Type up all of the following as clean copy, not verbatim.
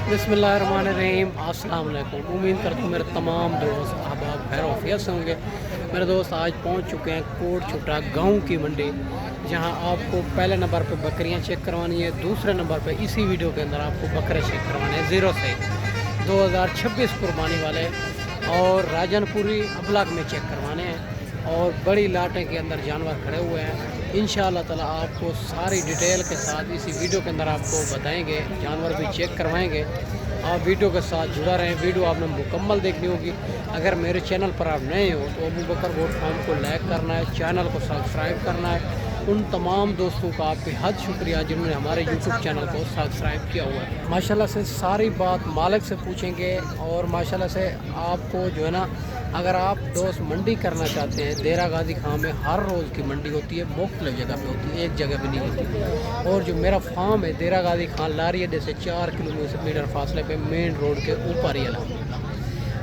बिस्मिल्लाहिर्रहमानिर्रहीम। अस्सलाम वालेकुम। उम्मीद करता हूँ मेरे तमाम दोस्त अहबाब खैर वफियत से होंगे। मेरे दोस्त आज पहुँच चुके हैं कोट छुटा गाँव की मंडी, जहाँ आपको पहले नंबर पे बकरियाँ चेक करवानी है, दूसरे नंबर पे इसी वीडियो के अंदर आपको बकरे चेक करवाने हैं ज़ीरो से 2026 कुर्बानी वाले, और राजनपुरी अबलाग में चेक करवाने हैं। और बड़ी लाटे के अंदर जानवर खड़े हुए हैं। इंशाअल्लाह ताला आपको सारी डिटेल के साथ इसी वीडियो के अंदर आपको बताएंगे, जानवर भी चेक करवाएंगे। आप वीडियो के साथ जुड़ा रहें, वीडियो आपने मुकम्मल देखनी होगी। अगर मेरे चैनल पर आप नए हो तो अबू बकर गोट फार्म को लाइक करना है, चैनल को सब्सक्राइब करना है। उन तमाम दोस्तों का आप बेहद शुक्रिया जिन्होंने हमारे यूट्यूब चैनल को सब्सक्राइब किया हुआ है। माशाल्लाह से सारी बात मालिक से पूछेंगे, और माशाल्लाह से आपको जो है ना, अगर आप दोस्त मंडी करना चाहते हैं, देरा गाजी खां में हर रोज़ की मंडी होती है, मुख्तलिफ जगह पे होती है, एक जगह पे नहीं होती। और जो मेरा फार्म है देरा गाजी खां लारी अड्डे से 4 किलोमीटर फासले पे मेन रोड के ऊपर ही अल्हम्दुलिल्लाह।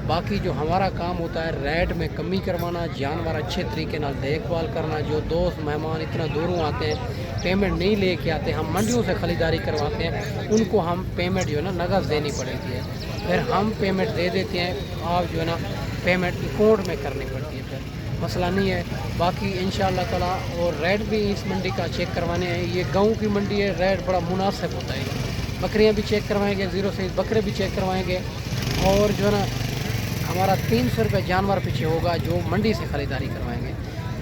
बाकी जो हमारा काम होता है रेट में कमी करवाना, जानवर अच्छे तरीके नाल देखभाल करना। जो दोस्त मेहमान इतना दूरों आते हैं, पेमेंट नहीं लेके आते, हम मंडियों से ख़रीदारी करवाते हैं, उनको हम पेमेंट जो है ना नगद देनी पड़ती है, फिर हम पेमेंट दे देते हैं, आप जो है ना पेमेंट अकाउंट में करनी पड़ती है, फिर मसला नहीं है। बाकी इंशाअल्लाह ताला और रेट भी इस मंडी का चेक करवाने हैं। ये गाँव की मंडी है, रेट बड़ा मुनासिब होता है। बकरियाँ भी चेक करवाएंगे, ज़ीरो से बकरे भी चेक करवाएंगे, और जो है ना हमारा 300 रुपये जानवर पीछे होगा जो मंडी से ख़रीदारी करवाएंगे।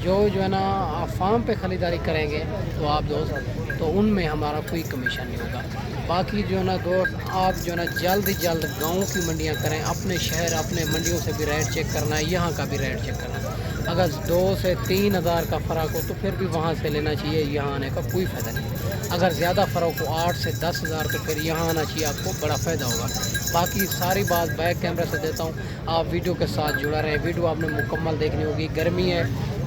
जो है ना आप फार्म पे ख़रीदारी करेंगे तो आप दोस्त, तो उनमें हमारा कोई कमीशन नहीं होगा। बाकी जो है ना दोस्त, आप जो है ना जल्द ही जल्द गाँव की मंडियाँ करें, अपने शहर अपने मंडियों से भी रेट चेक करना है, यहाँ का भी रेट चेक करना है। अगर 2 से 3 हज़ार का फ़र्क हो तो फिर भी वहाँ से लेना चाहिए, यहाँ आने का कोई फ़ायदा नहीं। अगर ज़्यादा फ़र्क हो 8 से 10 हज़ार तो फिर यहाँ आना चाहिए, आपको बड़ा फ़ायदा होगा। बाकी सारी बात बैक कैमरे से देता हूँ, आप वीडियो के साथ जुड़ा रहें, वीडियो आपने मुकम्मल देखनी होगी। गर्मी है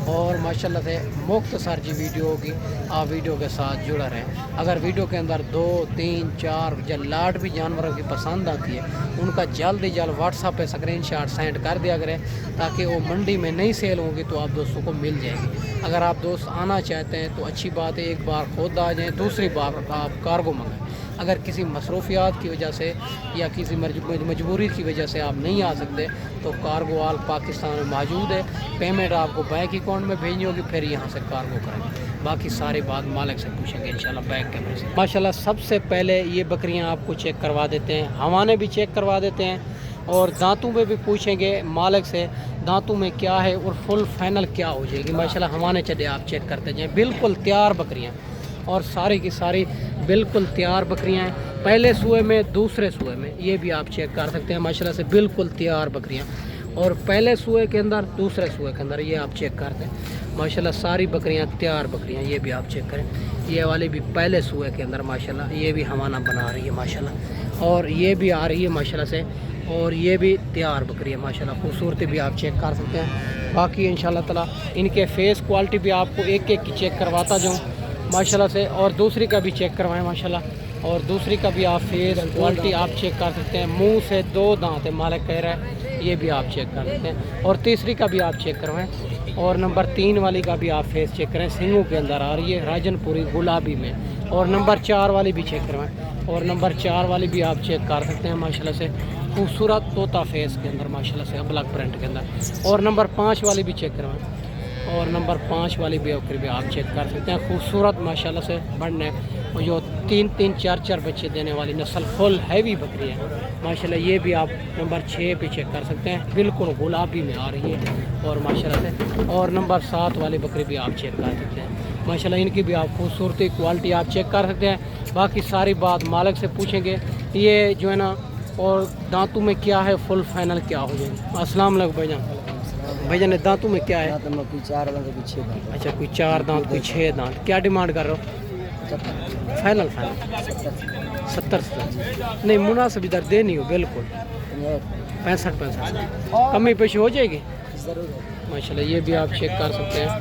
और माशाल्लाह से मुख्तसर जी वीडियो होगी, आप वीडियो के साथ जुड़ा रहें। अगर वीडियो के अंदर 2, 3, 4 या लाट भी जानवरों की पसंद आती है, उनका जल्द ही जल्द व्हाट्सएप पे स्क्रीनशॉट सेंड कर दिया करें, ताकि वो मंडी में नहीं सेल होंगी तो आप दोस्तों को मिल जाएगी। अगर आप दोस्त आना चाहते हैं तो अच्छी बात है, एक बार खुद आ जाएँ, दूसरी बार आप कार्गो मंगाएँ। अगर किसी मसरूफियात की वजह से या किसी मजबूरी की वजह से आप नहीं आ सकते तो कार्गो आल पाकिस्तान में मौजूद है। पेमेंट आपको बैंक अकाउंट में भेजनी होगी, फिर यहाँ से कार्गो करेंगे। बाकी सारी बात मालिक से पूछेंगे इंशाल्लाह बैंक कैमरे से। माशाल्लाह सबसे पहले ये बकरियाँ आपको चेक करवा देते हैं, हवाने भी चेक करवा देते हैं, और दांतों में भी पूछेंगे मालिक से दांतों में क्या है और फुल फाइनल क्या हो जाएगी। माशाल्लाह हवाने चले आप चेक करते जाएँ, बिल्कुल तैयार बकरियाँ, और सारी की सारी बिल्कुल तैयार बकरियां हैं, पहले सूए में दूसरे सूए में, ये भी आप चेक कर सकते हैं। माशाल्लाह से बिल्कुल तैयार बकरियां, और पहले सूए के अंदर दूसरे सूए के अंदर, ये आप चेक करते हैं। माशाल्लाह सारी बकरियां तैयार बकरियां, ये भी आप चेक करें। ये वाली भी पहले सूए के अंदर माशाल्लाह, ये भी हवाना बना रही है माशाल्लाह, और ये भी आ रही है माशाल्लाह से, और ये भी तैयार बकरी है माशाल्लाह, खूबसूरती भी आप चेक कर सकते हैं। बाकी इंशाल्लाह ताला इनके फेस क्वालिटी भी आपको एक एक की चेक करवाता जाऊँ माशाल्लाह से, और दूसरी का भी चेक करवाएं माशाल्लाह, और दूसरी का भी आप फेस क्वालिटी आप चेक कर सकते हैं। मुंह से 2 दांत है मालिक कह रहा है, ये भी आप चेक कर सकते हैं, और तीसरी का भी आप चेक करवाएं, और नंबर 3 वाली का भी आप फेस चेक करें, सिंगों के अंदर आ रही है राजनपुरी गुलाबी में, और नंबर 4 वाली भी चेक करवाएं, और नंबर 4 वाली भी आप चेक कर सकते हैं माशाल्लाह से, खूबसूरत तोता फेस के अंदर माशाल्लाह से, ब्लैक प्रिंट के अंदर, और नंबर 5 वाली भी चेक करवाएं, और नंबर 5 वाली भी आप चेक कर सकते हैं। खूबसूरत माशाल्लाह से बढ़ने, और जो 3-3, 4-4 बच्चे देने वाली नस्ल फुल हैवी बकरी है माशाल्लाह, ये भी आप नंबर 6 पे चेक कर सकते हैं, बिल्कुल गुलाबी में आ रही है, और माशाल्लाह से, और नंबर 7 वाली बकरी भी आप चेक कर सकते हैं माशाल्लाह, इनकी भी आप खूबसूरती क्वालिटी आप चेक कर सकते हैं। बाकी सारी बात मालिक से पूछेंगे, ये जो है ना, और दांतों में क्या है, फुल फाइनल क्या हो जाएगी। अस्सलाम वालेकुम भाईजान, दांतों में क्या है? कोई 4 दांत कोई 6 दांत। अच्छा, कोई 4 दांत कोई 6 दांत। क्या डिमांड कर रहे हो? फाइनल 70 नहीं, मुनासिब इधर देनी हो बिल्कुल 65 कमी पेशी हो जाएगी माशाल्लाह। ये भी आप चेक कर सकते हैं,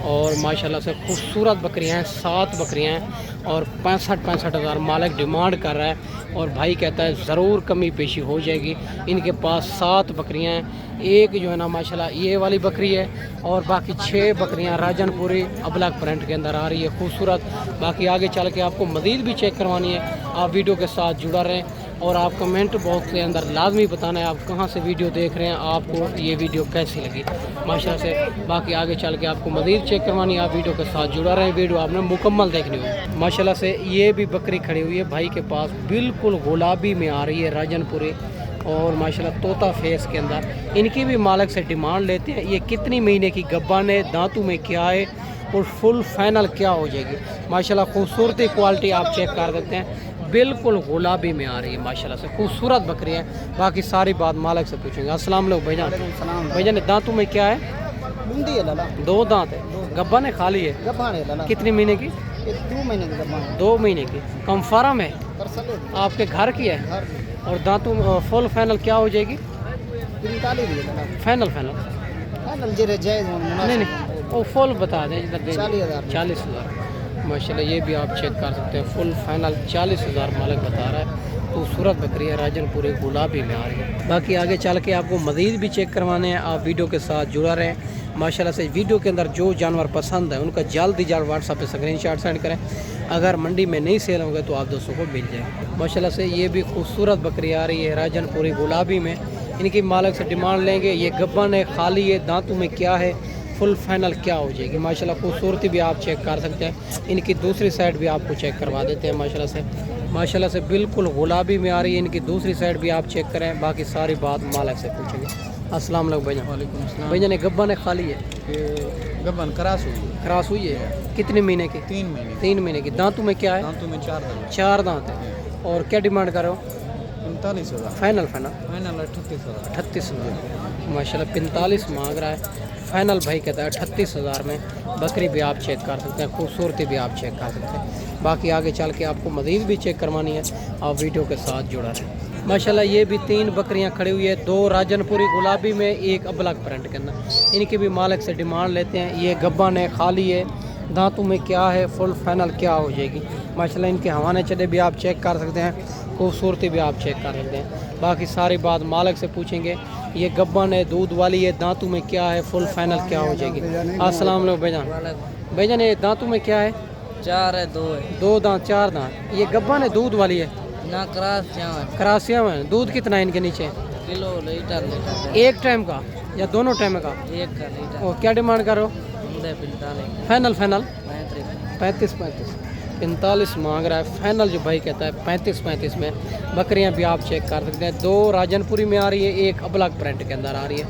और माशाल्लाह से खूबसूरत बकरियां हैं, 7 बकरियां हैं, और 65 हज़ार मालिक डिमांड कर रहा है, और भाई कहता है ज़रूर कमी पेशी हो जाएगी। इनके पास 7 बकरियां हैं, एक जो है ना माशाल्लाह ये वाली बकरी है, और बाकी 6 बकरियां राजनपुरी अबलग प्रिंट के अंदर आ रही है खूबसूरत। बाकी आगे चल के आपको मज़ीद भी चेक करवानी है, आप वीडियो के साथ जुड़ा रहें। اور آپ کمنٹ باکس کے اندر لازمی بتانا ہے آپ کہاں سے ویڈیو دیکھ رہے ہیں، آپ کو یہ ویڈیو کیسی لگی ماشاءاللہ سے۔ باقی آگے چل کے آپ کو مزید چیک کروانی ہے، آپ ویڈیو کے ساتھ جڑا رہے ہیں، ویڈیو آپ نے مکمل دیکھنی ہوگی ماشاءاللہ سے۔ یہ بھی بکری کھڑی ہوئی ہے بھائی کے پاس، بالکل گلابی میں آ رہی ہے راجن پوری اور ماشاءاللہ طوطا فیس کے اندر۔ ان کی بھی مالک سے ڈیمانڈ لیتے ہیں یہ کتنی مہینے کی گبان ہے، دانتوں میں کیا ہے اور فل فائنل کیا ہو جائے گی ماشاءاللہ۔ خوبصورتی کوالٹی آپ چیک کر دیتے ہیں، بالکل گلابی میں آ رہی ہے ماشاءاللہ سے، خوبصورت بکری ہے۔ باقی ساری بات مالک سے پوچھیں گے۔ السلام علیکم بھائی جان۔ بھائی جان دانتوں میں کیا ہے؟ دو دانت ہے، گبان ہے خالی ہے؟ کتنی مہینے کی؟ 2 مہینے کی۔ کنفرم ہے آپ کے گھر کی ہے؟ اور دانتوں فل فائنل کیا ہو جائے گی؟ فائنل نہیں وہ فل بتا دیں، 40,000 ماشاءاللہ۔ یہ بھی آپ چیک کر سکتے ہیں، فل فائنل 40,000 مالک بتا رہا ہے۔ خوبصورت بکری ہے، راجن پوری گلابی میں آ رہی ہے۔ باقی آگے چل کے آپ کو مزید بھی چیک کروانے ہیں، آپ ویڈیو کے ساتھ جڑا رہیں ماشاءاللہ سے۔ ویڈیو کے اندر جو جانور پسند ہے ان کا جلد واٹس ایپ پہ اسکرین شاٹ سینڈ کریں، اگر منڈی میں نہیں سیل ہوں گے تو آپ دوستوں کو مل جائیں ماشاءاللہ سے۔ یہ بھی خوبصورت بکری آ رہی ہے راجن پوری گلابی میں، ان کی مالک سے ڈیمانڈ لیں گے یہ گبن ہے خالی ہے، دانتوں میں کیا ہے، فل فائنل کیا ہو جائے گی ماشاءاللہ۔ خوبصورتی بھی آپ چیک کر سکتے ہیں، ان کی دوسری سائڈ بھی آپ کو چیک کروا دیتے ہیں ماشاءاللہ سے۔ ماشاءاللہ سے بالکل گلابی میں آ رہی ہے، ان کی دوسری سائڈ بھی آپ چیک کریں، باقی ساری بات مالک سے پوچھیں گے۔ السلام علیکم بھائی جان۔ وعلیکم السلام۔ بھائی جان یہ گبن ہے خالی ہے؟ گبن کراس ہوئی ہے، کراس ہوئی ہے، کتنے مہینے کی؟ 3 مہینے۔ 3 مہینے کی۔ دانتوں میں کیا ہے؟ دانتوں میں 4 دانت۔ 4 دانت ہے۔ اور کیا ڈیمانڈ کرو؟ 45,000 فائنل 38,000 38,000 ماشاءاللہ۔ 45 مانگ رہا ہے، فائنل بھائی کہتا ہے 38,000 میں۔ بکری بھی آپ چیک کر سکتے ہیں، خوبصورتی بھی آپ چیک کر سکتے ہیں۔ باقی آگے چل کے آپ کو مزید بھی چیک کروانی ہے، آپ ویڈیو کے ساتھ جڑا رہیں ماشاءاللہ۔ یہ بھی 3 بکریاں کھڑی ہوئی ہے، 2 راجن پوری گلابی میں، 1 ابلک پرنٹ کے اندر۔ ان کی بھی مالک سے ڈیمانڈ لیتے ہیں، یہ گبن ہے خالی ہے، دانتوں میں کیا ہے، فل فائنل کیا ہو جائے گی ماشاءاللہ۔ ان کے حوانے چڑے بھی آپ چیک کر سکتے ہیں، خوبصورتی بھی آپ چیک کر سکتے ہیں، باقی ساری بات مالک سے پوچھیں گے۔ یہ گبن ہے، دودھ والی ہے، دانتوں میں کیا ہے، فل فائنل کیا ہو جائے گی۔ السلام علیکم بھائی جان۔ بھائی جان یہ دانتوں میں کیا ہے؟ 4 ہے، 2 ہے، 2 دانت 4 دانت۔ یہ گبن ہے، دودھ والی ہے؟ نہ کراس جاں کراسیاں میں دودھ کتنا ہے ان کے نیچے؟ کلو لیٹر ایک ٹائم کا یا دونوں ٹائم کا؟ 1 کا لیٹر۔ اور کیا ڈیمانڈ کرو؟ 45 فائنل 35 45 مانگ رہا ہے، فائنل جو بھائی کہتا ہے 35 میں۔ بکریاں بھی آپ چیک کر سکتے ہیں، 2 راجن پوری میں آ رہی ہے، 1 ابلک پرنٹ کے اندر آ رہی ہے۔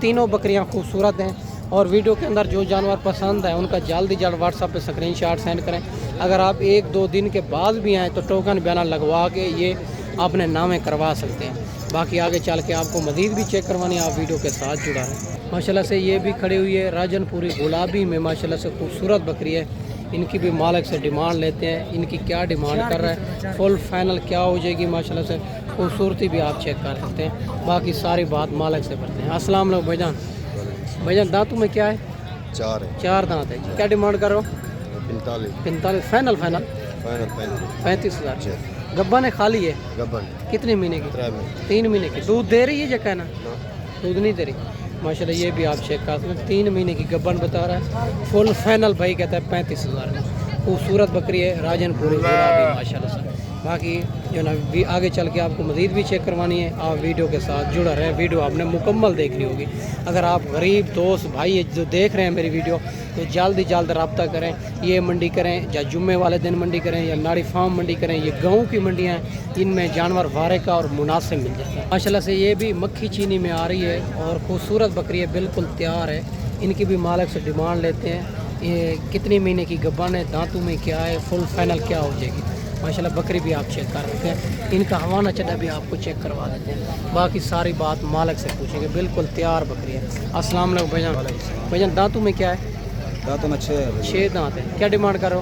تینوں بکریاں خوبصورت ہیں، اور ویڈیو کے اندر جو جانور پسند ہے ان کا جلد واٹس ایپ پہ اسکرین شاٹ سینڈ کریں، اگر آپ 1-2 دن کے بعد بھی آئیں تو ٹوکن بیانہ لگوا کے یہ اپنے نامے کروا سکتے ہیں۔ باقی آگے چل کے آپ کو مزید بھی چیک کروانی ہے، آپ ویڈیو کے ساتھ جڑا رہیں ماشاءاللہ سے۔ یہ بھی کھڑی ہوئی ہے راجن پوری گلابی میں ماشاءاللہ سے، خوبصورت بکری ہے۔ ان کی بھی مالک سے ڈیمانڈ لیتے ہیں، ان کی کیا ڈیمانڈ کر رہا ہے، فل فائنل کیا ہو جائے گی ماشاءاللہ سے۔ خوبصورتی بھی آپ چیک کر سکتے ہیں، باقی ساری بات مالک سے کرتے ہیں۔ السلام علیکم بھائی جان۔ بھائی جان دانتوں میں کیا ہے؟ 4 ہے، 4 دانت ہے، کیا ڈیمانڈ کرو؟ 45 فائنل 35 35,000 گبن ہے خالی ہے؟ گبن کتنے مہینے کی؟ 3 میں 3 مہینے کی۔ دودھ دے رہی ہے یا کہنا دودھ نہیں دے رہی ماشاءاللہ۔ یہ بھی آپ چیک کر سکتے ہیں، 3 مہینے کی گبن بتا رہا ہے، فل فائنل بھائی کہتا ہے 35,000 میں۔ خوبصورت بکری ہے راجن پوری گلابی ماشاءاللہ سے۔ باقی جو نا آگے چل کے آپ کو مزید بھی چیک کروانی ہے، آپ ویڈیو کے ساتھ جڑا رہے ہیں، ویڈیو آپ نے مکمل دیکھنی ہوگی۔ اگر آپ غریب دوست بھائی جو دیکھ رہے ہیں میری ویڈیو تو جلد رابطہ کریں، یہ منڈی کریں یا جمعے والے دن منڈی کریں یا ناڑی فارم منڈی کریں، یہ گاؤں کی منڈیاں ہیں، ان میں جانور وارے کا اور مناسب مل جاتا ہے ماشاءاللہ سے۔ یہ بھی مکھی چینی میں آ رہی ہے اور خوبصورت بکری ہے، بالکل تیار ہے۔ ان کی بھی مالک سے ڈیمانڈ لیتے ہیں، یہ کتنی مہینے کی گبن ہے، دانتوں میں کیا ہے، فل فائنل کیا ہو جائے گی ماشاءاللہ۔ بکری بھی آپ چیک کر سکتے ہیں، ان کا حوالہ چڑھا بھی آپ کو چیک کروا دیتے ہیں، باقی ساری بات مالک سے پوچھیں گے، بالکل تیار بکری ہے۔ السلام علیکم بھائی جان۔ بھائی جان دانتوں میں کیا ہے؟ دانتوں میں 6 ہے، 6 دانت ہے، کیا ڈیمانڈ کرو؟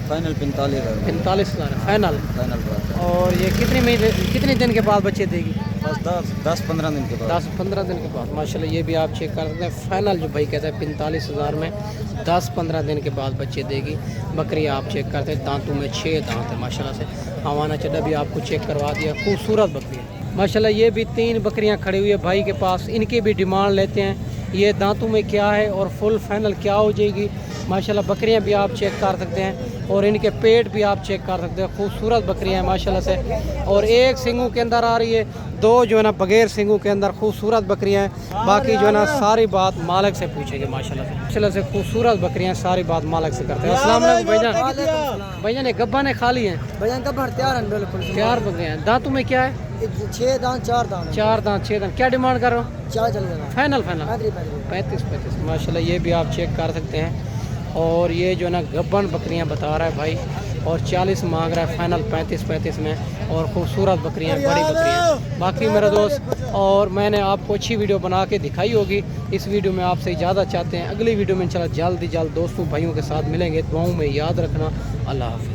Final 45,000 final. بات ہے، اور یہ کتنے دن کے بعد بچے دے گی؟ بس 10-15 دن کے بعد 10-15 دن کے بعد ماشاءاللہ۔ یہ بھی آپ چیک کر سکتے ہیں، فائنل جو بھائی کہتا ہے 45,000 میں 10-15 دن کے بعد بچے دے گی بکری، آپ چیک کرتے ہیں، دانتوں میں 6 دانت ہے ماشاءاللہ سے۔ حوانہ چڑھا بھی آپ کو چیک کروا دیا، خوبصورت بکری ہے ماشاءاللہ۔ یہ بھی 3 بکریاں کھڑی ہوئی ہے بھائی کے پاس، ان کی بھی ڈیمانڈ لیتے ہیں، یہ دانتوں میں کیا ہے اور فل فائنل کیا ہو جائے گی ماشاءاللہ۔ بکریاں بھی آپ چیک کر سکتے ہیں، और इनके पेट भी आप चेक कर सकते हैं, खूबसूरत बकरियां हैं माशाल्लाह से। और एक सिंगों के अंदर आ रही है, दो जो है ना बगैर सिंगों के अंदर खूबसूरत बकरियां हैं। बाकी जो है ना सारी बात मालिक से पूछेंगे माशाल्लाह से खूबसूरत बकरियां सारी बात मालिक से करते हैं। अस्सलाम वालेकुम भाईजान। भाईजान ये गब्बा ने खा ली हैं? भैया कब तैयार हैं बिल्कुल तैयार बकरियां हैं। दांतों में क्या है? 6 दांत 4 दांत 4 दांत 6 दांत। क्या डिमांड कर रहे हो? 4 चल जाएगा फाइनल 35 माशाल्लाह, ये भी आप चेक कर सकते हैं। और ये जो है ना गब्बन बकरियां बता रहा है भाई, और 40 मांग रहा है, फाइनल 35 में। और खूबसूरत बकरियां, बड़ी बकरियां। बाकी मेरा दोस्त, और मैंने आपको अच्छी वीडियो बना के दिखाई होगी। इस वीडियो में आपसे इजाज़त चाहते हैं, अगली वीडियो में इंशाल्लाह जल्द ही जल्द दोस्तों भाइयों के साथ मिलेंगे। दुआओं में याद रखना। अल्लाह हाफ़िज़।